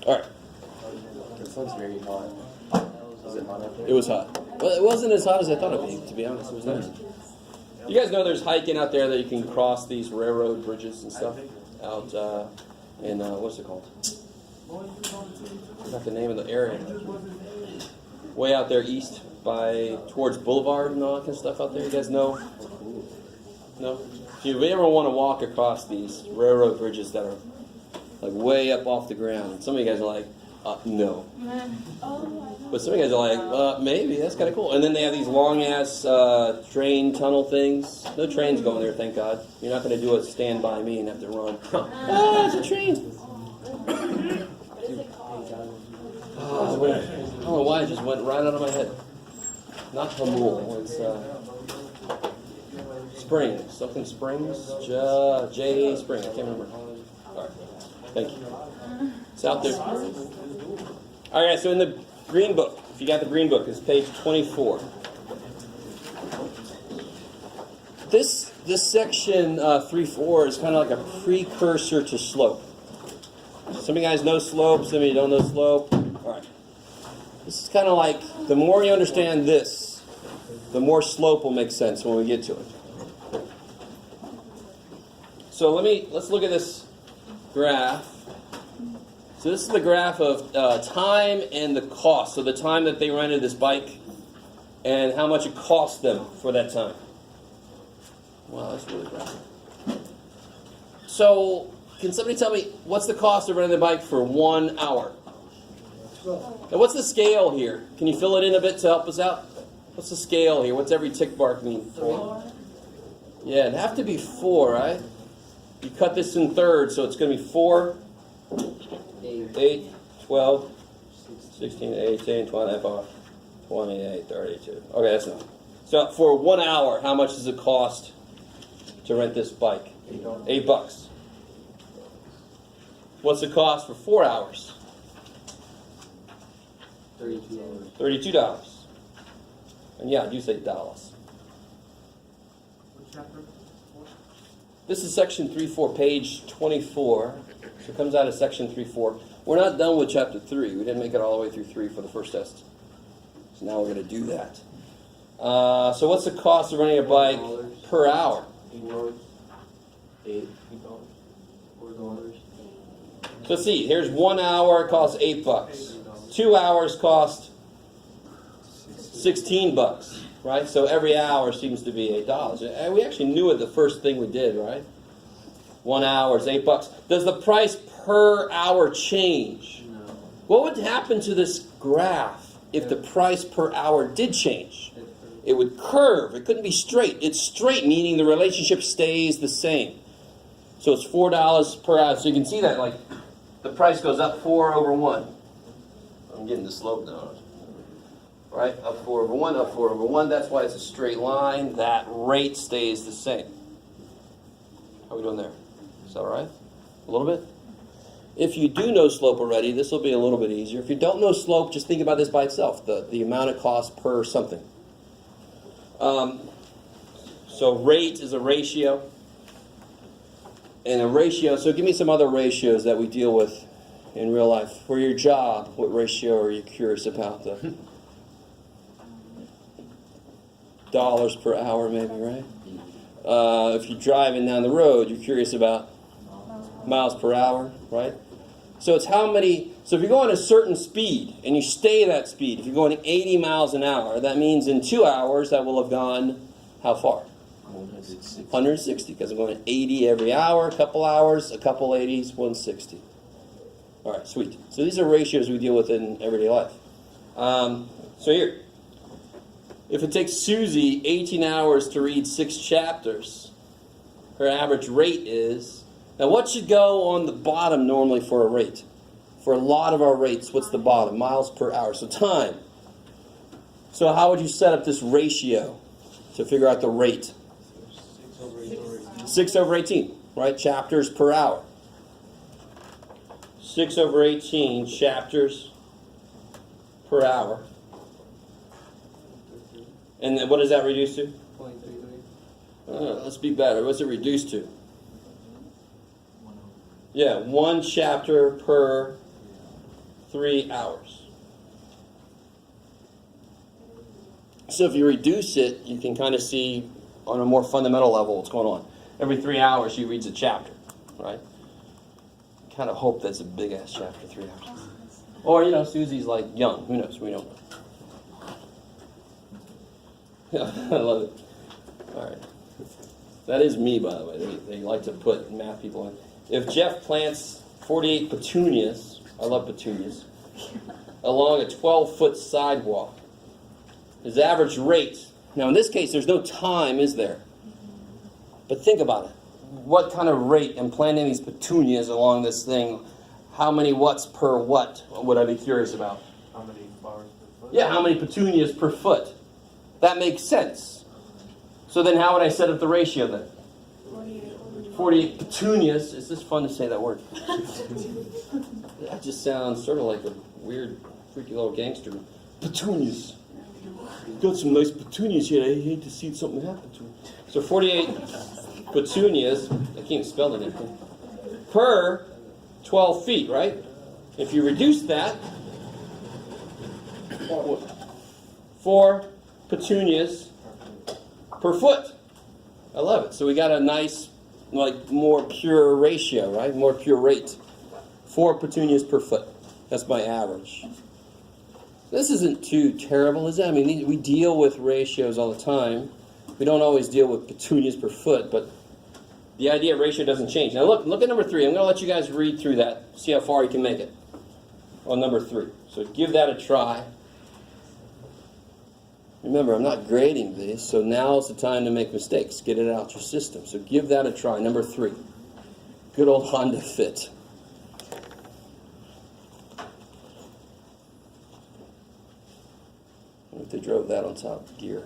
All right. This one's very hot. Is it hot up there? It was hot. Well, it wasn't as hot as I thought it'd be, to be honest. It was nice. You guys know there's hiking out there that you can cross these railroad bridges and stuff out in, what's it called? I forgot the name of the area. Way out there east by towards Boulevard and all that kind of stuff out there. You guys know? No? If you ever want to walk across these railroad bridges that are like way up off the ground, some of you guys are like, no. But some of you guys are like, maybe, that's kind of cool. And then they have these long-ass train tunnel things. No trains going there, thank God. You're not going to do a stand by me and have to run. Oh, it's a train. Oh, I don't know why it just went right out of my head. Not Hamul, it's Springs. Something Springs? J. Spring, I can't remember. All right, thank you. It's out there. All right, so in the Green Book, if you got the Green Book, it's page 24. This section 3-4 is kind of like a precursor to slope. Some of you guys know slope, some of you don't know slope. All right. This is kind of like, the more you understand this, the more slope will make sense when we get to it. So let's look at this graph. So this is the graph of time and the cost. So the time that they rented this bike and how much it cost them for that time. Wow, that's really graphic. So can somebody tell me what's the cost of renting the bike for 1 hour? Now what's the scale here? Can you fill it in a bit to help us out? What's the scale here? What's every tick mark mean? 4? Yeah, it'd have to be 4, right? You cut this in thirds, so it's going to be 4, 8, 12, 16, 18, 24, 28, 32. Okay, that's enough. So for 1 hour, how much does it cost to rent this bike? $8. What's the cost for 4 hours? $32. $32. And yeah, I do say dollars. What chapter? This is section 3-4, page 24. So it comes out of section 3-4. We're not done with chapter 3. We didn't make it all the way through 3 for the first test. So now we're going to do that. So what's the cost of renting a bike per hour? $8. $4. So let's see. Here's 1 hour. It costs $8. 2 hours cost $16. Right? So every hour seems to be $8. And we actually knew it the first thing we did, right? 1 hour is $8. Does the price per hour change? No. What would happen to this graph if the price per hour did change? It would curve. It couldn't be straight. It's straight, meaning the relationship stays the same. So it's $4 per hour. So you can see that, like, the price goes up 4 over 1. I'm getting the slope now. Right? Up 4 over 1, up 4 over 1. That's why it's a straight line. That rate stays the same. How are we doing there? Is that all right? A little bit? If you do know slope already, this will be a little bit easier. If you don't know slope, just think about this by itself, the amount it costs per something. So rate is a ratio. And a ratio, so give me some other ratios that we deal with in real life. For your job, what ratio are you curious about? The dollars per hour maybe, right? If you're driving down the road, you're curious about miles per hour, right? So it's how many, so if you're going a certain speed and you stay that speed, if you're going 80 miles an hour, that means in 2 hours that will have gone how far? 160, because I'm going 80 every hour, a couple hours, a couple 80s, 160. All right, sweet. So these are ratios we deal with in everyday life. So here, if it takes Susie 18 hours to read 6 chapters, her average rate is, now what should go on the bottom normally for a rate? For a lot of our rates, what's the bottom? Miles per hour. So time. So how would you set up this ratio to figure out the rate? 6 over 18, right? Chapters per hour. 6 over 18 chapters per hour. And then what does that reduce to? 0.33. Let's be better. What's it reduced to? 1 hour. Yeah, 1 chapter per 3 hours. So if you reduce it, you can kind of see on a more fundamental level what's going on. Every 3 hours, she reads a chapter, right? Kind of hope that's a big-ass chapter, 3 hours. Or, Susie's like young. Who knows? We don't know. Yeah, I love it. All right. That is me, by the way. They like to put math people in. If Jeff plants 48 petunias, I love petunias, along a 12-foot sidewalk, his average rate, now in this case there's no time, is there? But think about it. What kind of rate in planting these petunias along this thing, how many watts per what would I be curious about? How many flowers per foot? Yeah, how many petunias per foot? That makes sense. So then how would I set up the ratio then? 48 petunias. Is this fun to say that word? That just sounds sort of like a weird, freaky little gangster. Petunias. Got some nice petunias here. I hate to see something happen to them. So 48 petunias, I can't spell anything, per 12 feet, right? If you reduce that, 4 petunias per foot. I love it. So we got a nice, more pure ratio, right? More pure rate. 4 petunias per foot. That's my average. This isn't too terrible, is it? I mean, we deal with ratios all the time. We don't always deal with petunias per foot, but the idea of ratio doesn't change. Now look at number 3. I'm going to let you guys read through that, see how far you can make it on number 3. So give that a try. Remember, I'm not grading these, so now's the time to make mistakes. Get it out your system. So give that a try. Number 3. Good old Honda Fit. What if they drove that on top gear?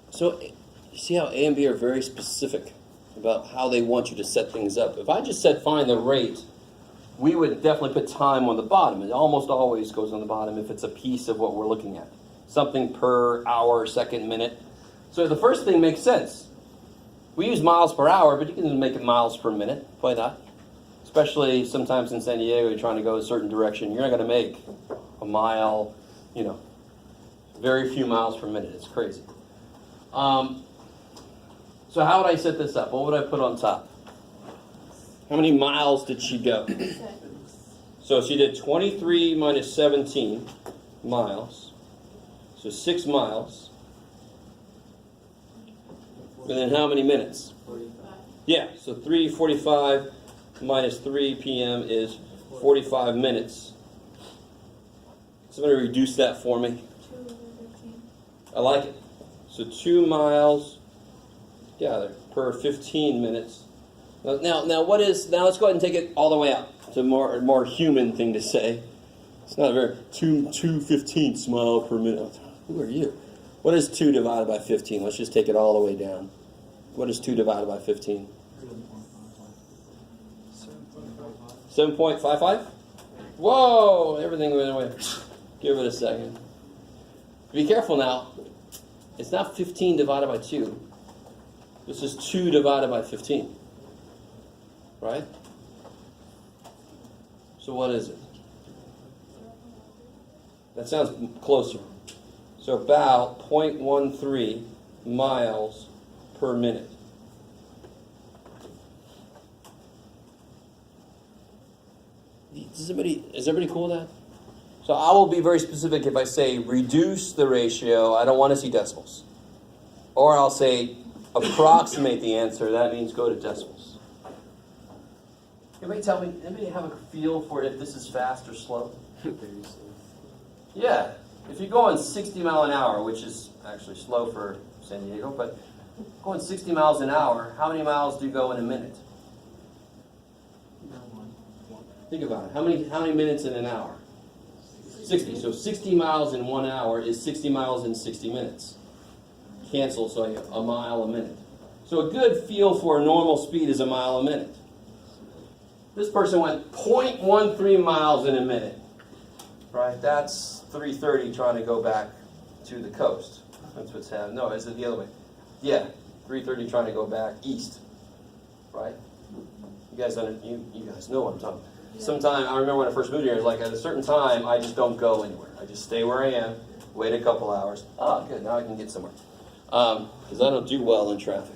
So, you see how A and B are very specific about how they want you to set things up. If I just said find the rate, we would definitely put time on the bottom. It almost always goes on the bottom if it's a piece of what we're looking at. Something per hour, second, minute. So the first thing makes sense. We use miles per hour, but you can make it miles per minute. Why not? Especially sometimes in San Diego, you're trying to go a certain direction. You're not going to make a mile, very few miles per minute. It's crazy. So how would I set this up? What would I put on top? How many miles did she go? So she did 23 minus 17 miles. So 6 miles. And then how many minutes? 45. Yeah, so 3:45 minus 3 p.m. is 45 minutes. Somebody reduce that for me. 2:15. I like it. So 2 miles, per 15 minutes. Now let's go ahead and take it all the way out. It's a more human thing to say. It's not a very 2/15 mile per minute. Who are you? What is 2 divided by 15? Let's just take it all the way down. What is 2 divided by 15? 7.55? Whoa! Everything went away. Give it a second. Be careful now. It's not 15 divided by 2. This is 2 divided by 15. Right? So what is it? That sounds closer. So about 0.13 miles per minute. Is everybody cool with that? So I will be very specific if I say reduce the ratio. I don't want to see decimals. Or I'll say approximate the answer. That means go to decimals. Anybody tell me, anybody have a feel for if this is fast or slow? Yeah. If you go on 60 miles an hour, which is actually slow for San Diego, but going 60 miles an hour, how many miles do you go in a minute? Think about it. How many minutes in an hour? 60. So 60 miles in 1 hour is 60 miles in 60 minutes. Cancel, so a mile a minute. So a good feel for a normal speed is a mile a minute. This person went 0.13 miles in a minute. Right? That's 3:30 trying to go back to the coast. That's what's happening. No, is it the other way? Yeah, 3:30 trying to go back east. Right? You guys know what I'm talking about. Sometime, I remember when I first moved here, it was like at a certain time, I just don't go anywhere. I just stay where I am, wait a couple hours. Oh, good, now I can get somewhere. Because I don't do well in traffic.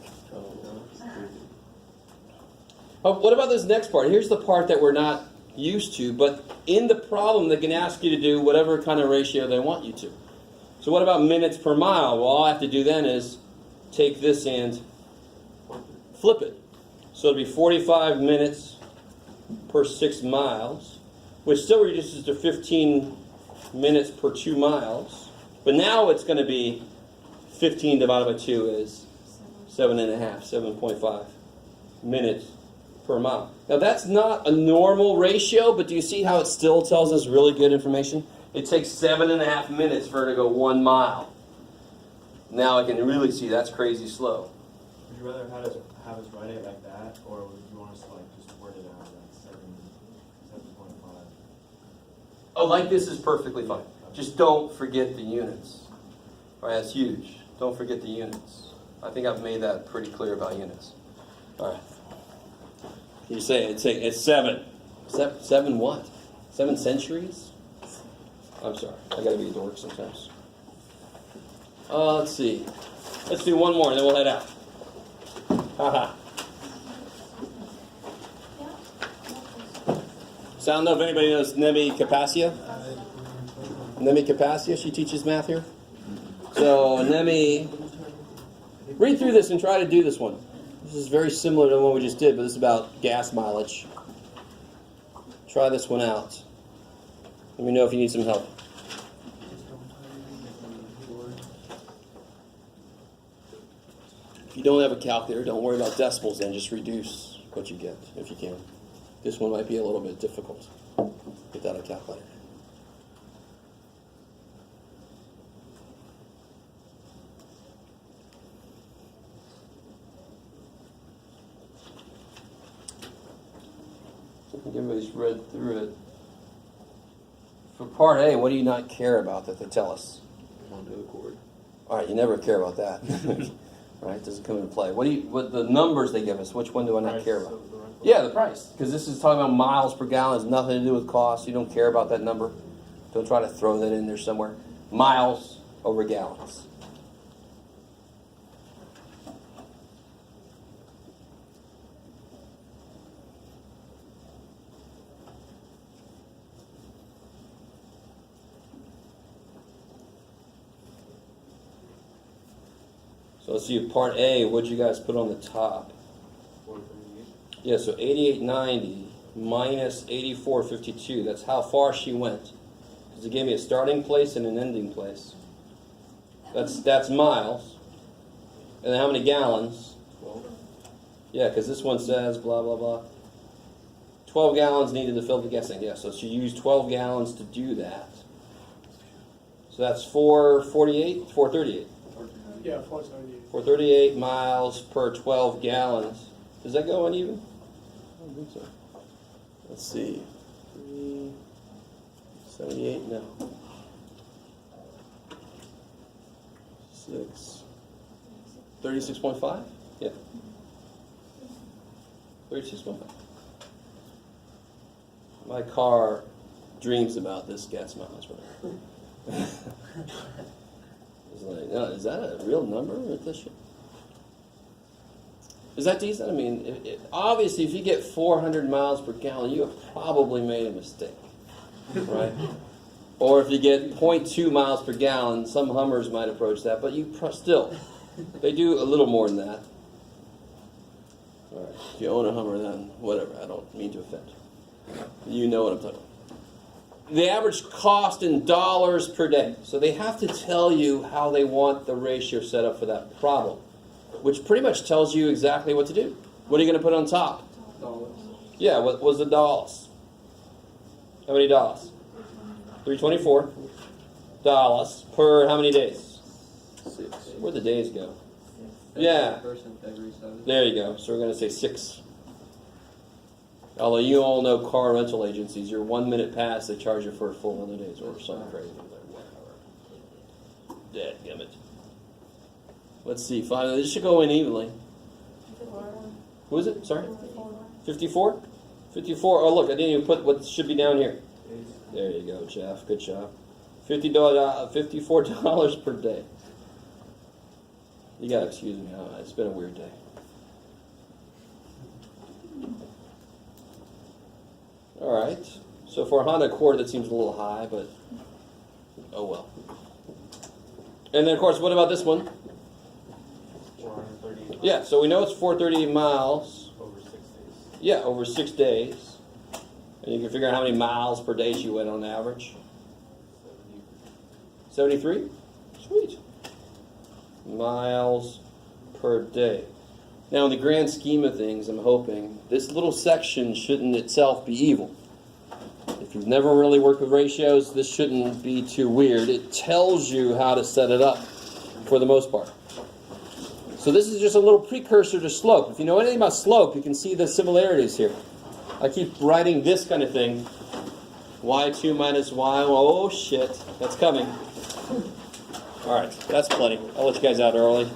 But what about this next part? Here's the part that we're not used to, but in the problem, they can ask you to do whatever kind of ratio they want you to. So what about minutes per mile? Well, all I have to do then is take this and flip it. So it'll be 45 minutes per 6 miles, which still reduces to 15 minutes per 2 miles. But now it's going to be 15 divided by 2 is 7.5 minutes per mile. Now that's not a normal ratio, but do you see how it still tells us really good information? It takes 7.5 minutes for her to go 1 mile. Now I can really see that's crazy slow. Would you rather have us write it like that, or would you want us to like just word it out like 7.5? Oh, like this is perfectly fine. Just don't forget the units. All right, that's huge. Don't forget the units. I think I've made that pretty clear about units. All right. You say it's 7. 7 what? 7 centuries? I'm sorry. I gotta be a dork sometimes. Let's see. Let's do one more and then we'll head out. Haha. So I don't know if anybody knows Nemi Capacia. Nemi Capacia, she teaches math here. So Nemi, read through this and try to do this one. This is very similar to the one we just did, but this is about gas mileage. Try this one out. Let me know if you need some help. If you don't have a calculator, don't worry about decimals then. Just reduce what you get if you can. This one might be a little bit difficult without a calculator. I think everybody's read through it. For part A, what do you not care about that they tell us? All right, you never care about that. Right? Doesn't come into play. What the numbers they give us, which one do I not care about? Yeah, the price. Because this is talking about miles per gallon. It has nothing to do with cost. You don't care about that number. Don't try to throw that in there somewhere. Miles over gallons. So let's see, part A, what'd you guys put on the top? 438. Yeah, so 88.90 minus 84.52. That's how far she went. Because it gave me a starting place and an ending place. That's miles. And then how many gallons? 12. Yeah, because this one says blah, blah, blah. 12 gallons needed to fill the gas tank. Yeah, so she used 12 gallons to do that. So that's 448, 438. Yeah, 478. 438 miles per 12 gallons. Does that go uneven? I don't think so. Let's see. 378? No. 6. 36.5? Yeah. 36.5. My car dreams about this gas mileage. It's like, no, is that a real number with this shit? Is that decent? I mean, obviously, if you get 400 miles per gallon, you have probably made a mistake, right? Or if you get 0.2 miles per gallon, some Hummers might approach that, but still, they do a little more than that. All right, if you own a Hummer, then whatever. I don't mean to offend. You know what I'm talking about. The average cost in dollars per day. So they have to tell you how they want the ratio set up for that problem, which pretty much tells you exactly what to do. What are you going to put on top? Dollars. Yeah, what was the dollars? How many dollars? $324 per how many days? 6. Where'd the days go? Yeah. Person every 7. There you go. So we're going to say 6. Although you all know car rental agencies, you're 1 minute past, they charge you for a full 100 days or something crazy. Dadgummit. Let's see. Finally, this should go in evenly. Who is it? Sorry? 54? 54. Oh, look, I didn't even put what should be down here. There you go, Jeff. Good job. $54 per day. You gotta excuse me. It's been a weird day. All right. So for a Honda Accord, that seems a little high, but oh well. And then, of course, what about this one? 430. Yeah, so we know it's 438 miles. Over 6 days. Yeah, over 6 days. And you can figure out how many miles per day she went on average. 73? Sweet. Miles per day. Now, in the grand scheme of things, I'm hoping this little section shouldn't itself be evil. If you've never really worked with ratios, this shouldn't be too weird. It tells you how to set it up for the most part. So this is just a little precursor to slope. If you know anything about slope, you can see the similarities here. I keep writing this kind of thing. y2 minus y. Oh, shit. That's coming. All right. That's plenty. I'll let you guys out early.